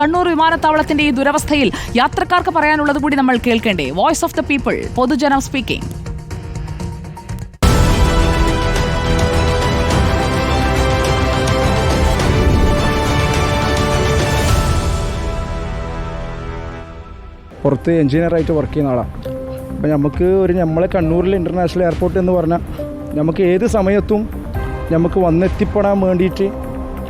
കണ്ണൂർ വിമാനത്താവളത്തിന്റെ ഈ ദുരവസ്ഥയിൽ യാത്രക്കാർക്ക് പറയാനുള്ളത് കൂടി നമ്മൾ കേൾക്കേണ്ടേ? വോയിസ് ഓഫ് ദ പീപ്പിൾ, പൊതുജനം സ്പീക്കിംഗ്. പുറത്ത് എഞ്ചിനീയറായിട്ട് വർക്ക് ചെയ്യുന്ന ആളാണ്. അപ്പോൾ നമുക്ക് നമ്മളെ കണ്ണൂരിലെ ഇൻ്റർനാഷണൽ എയർപോർട്ട് എന്ന് പറഞ്ഞാൽ നമുക്ക് ഏത് സമയത്തും നമുക്ക് വന്നെത്തിപ്പെടാൻ വേണ്ടിയിട്ട്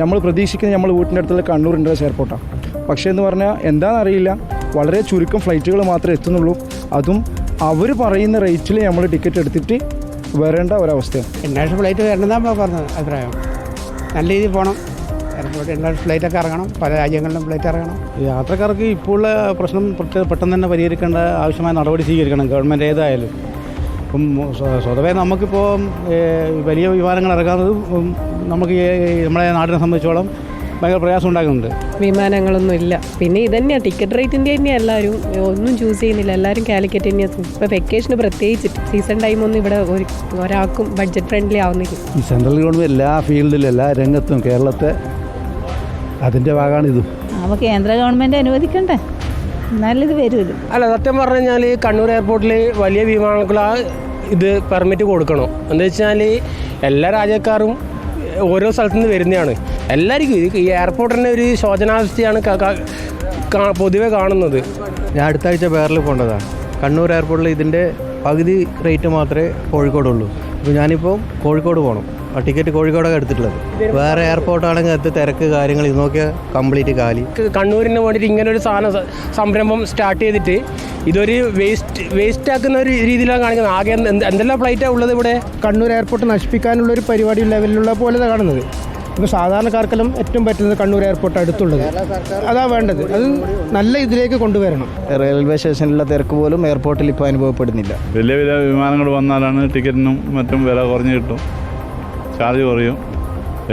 നമ്മൾ പ്രതീക്ഷിക്കുന്നത് നമ്മൾ വീട്ടിൻ്റെ അടുത്തുള്ള കണ്ണൂർ ഇൻ്റർനാഷണൽ എയർപോർട്ടാണ്. പക്ഷേ എന്ന് പറഞ്ഞാൽ എന്താണെന്നറിയില്ല, വളരെ ചുരുക്കം ഫ്ലൈറ്റുകൾ മാത്രമേ എത്തുന്നുള്ളൂ. അതും അവർ പറയുന്ന റേറ്റിൽ നമ്മൾ ടിക്കറ്റ് എടുത്തിട്ട് വരേണ്ട ഒരവസ്ഥയാണ്. ഇൻ്റർനാഷണൽ ഫ്ലൈറ്റ് വരണമെന്നാണ് പറഞ്ഞത് അഭിപ്രായം. നല്ല രീതിയിൽ പോകണം. എയർപോർട്ട് ഇൻ്റർനാഷണൽ ഫ്ലൈറ്റൊക്കെ ഇറങ്ങണം, പല രാജ്യങ്ങളിലും ഫ്ലൈറ്റ് ഇറങ്ങണം. യാത്രക്കാർക്ക് ഇപ്പോഴുള്ള പ്രശ്നം പെട്ടെന്ന് തന്നെ പരിഹരിക്കേണ്ട ആവശ്യമായ നടപടി സ്വീകരിക്കണം ഗവൺമെൻറ് ഏതായാലും. ഇപ്പം സ്വതവേ നമുക്കിപ്പോൾ വലിയ വിമാനങ്ങൾ ഇറങ്ങുന്നത് നമുക്ക് നമ്മളെ നാടിനെ സംബന്ധിച്ചോളം ഭയങ്കര പ്രയാസം ഉണ്ടാക്കുന്നുണ്ട്. വിമാനങ്ങളൊന്നും ഇല്ല. പിന്നെ ഇതന്നെയാണ് ടിക്കറ്റ് റേറ്റിൻ്റെ തന്നെയാണ്. എല്ലാവരും ഒന്നും ചൂസ് ചെയ്യുന്നില്ല, എല്ലാവരും കാലിക്കറ്റ് തന്നെയാണ്. ഇപ്പോൾ വെക്കേഷന് പ്രത്യേകിച്ചിട്ട് സീസൺ ടൈമൊന്നും ഇവിടെ ഒരാൾക്കും ബഡ്ജറ്റ് ഫ്രണ്ട്ലി ആവുന്നില്ല. ഈ സെൻട്രൽ ഗവൺമെൻറ് എല്ലാ ഫീൽഡിലും എല്ലാ രംഗത്തും കേരളത്തെ അതിൻ്റെ ഭാഗമാണിത്. അപ്പോൾ കേന്ദ്ര ഗവൺമെൻറ് അനുവദിക്കണ്ടേ, നല്ലത് വരുമല്ലോ. അല്ല, സത്യം പറഞ്ഞു കഴിഞ്ഞാൽ കണ്ണൂർ എയർപോർട്ടിൽ വലിയ വിമാനങ്ങൾ ഇത് പെർമിറ്റ് കൊടുക്കണം. എന്താ വെച്ചാൽ എല്ലാ രാജ്യക്കാരും ഓരോ സ്ഥലത്തു നിന്ന് വരുന്നതാണ്. എല്ലാവർക്കും ഈ എയർപോർട്ടിൻ്റെ ഒരു ശോചനാവസ്ഥയാണ് പൊതുവെ കാണുന്നത്. ഞാൻ അടുത്ത ആഴ്ച വേറിൽ പോകേണ്ടതാണ്. കണ്ണൂർ എയർപോർട്ടിൽ ഇതിൻ്റെ പകുതി റേറ്റ് മാത്രമേ കോഴിക്കോടുള്ളൂ. അപ്പോൾ ഞാനിപ്പോൾ കോഴിക്കോട് പോകണം. ആ ടിക്കറ്റ് കോഴിക്കോടൊക്കെ എടുത്തിട്ടുള്ളത്. വേറെ എയർപോർട്ടാണെങ്കിൽ അത് തിരക്ക് കാര്യങ്ങൾ ഇത് നോക്കിയാൽ കംപ്ലീറ്റ് കാലി. കണ്ണൂരിന് വേണ്ടിയിട്ട് ഇങ്ങനൊരു സംരംഭം സ്റ്റാർട്ട് ചെയ്തിട്ട് ഇതൊരു വേസ്റ്റ് ആക്കുന്ന ഒരു രീതിയിലാണ് കാണിക്കുന്നത്. ആകെ എന്തെല്ലാം ഫ്ലൈറ്റാണ് ഉള്ളത് ഇവിടെ. കണ്ണൂർ എയർപോർട്ട് നശിപ്പിക്കാനുള്ളൊരു പരിപാടി ലെവലിലുള്ള പോലെ കാണുന്നത്. ഇപ്പോൾ സാധാരണക്കാർക്കെല്ലാം ഏറ്റവും പറ്റുന്നത് കണ്ണൂർ എയർപോർട്ട് അടുത്തുള്ളത്. അതാ വേണ്ടത്. അത് നല്ല ഇതിലേക്ക് കൊണ്ടുവരണം. റെയിൽവേ സ്റ്റേഷനിലെ തിരക്ക് പോലും എയർപോർട്ടിൽ ഇപ്പോൾ അനുഭവപ്പെടുന്നില്ല. വലിയ വലിയ വിമാനങ്ങൾ വന്നാലാണ് ടിക്കറ്റിനും മറ്റും വില കുറഞ്ഞു കിട്ടും, ചാർജ് കുറയും,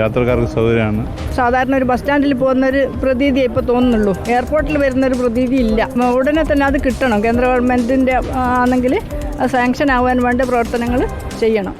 യാത്രക്കാർക്ക് സൗകര്യമാണ്. സാധാരണ ഒരു ബസ് സ്റ്റാൻഡിൽ പോകുന്നൊരു പ്രതീതി ഇപ്പോൾ തോന്നുന്നുള്ളൂ, എയർപോർട്ടിൽ വരുന്നൊരു പ്രതീതി ഇല്ല. ഉടനെ തന്നെ അത് കിട്ടണം. കേന്ദ്ര ഗവൺമെൻറ്റിൻ്റെ ആണെങ്കിൽ അത് സാങ്ഷൻ ആവാൻ വേണ്ട പ്രവർത്തനങ്ങൾ ചെയ്യണം.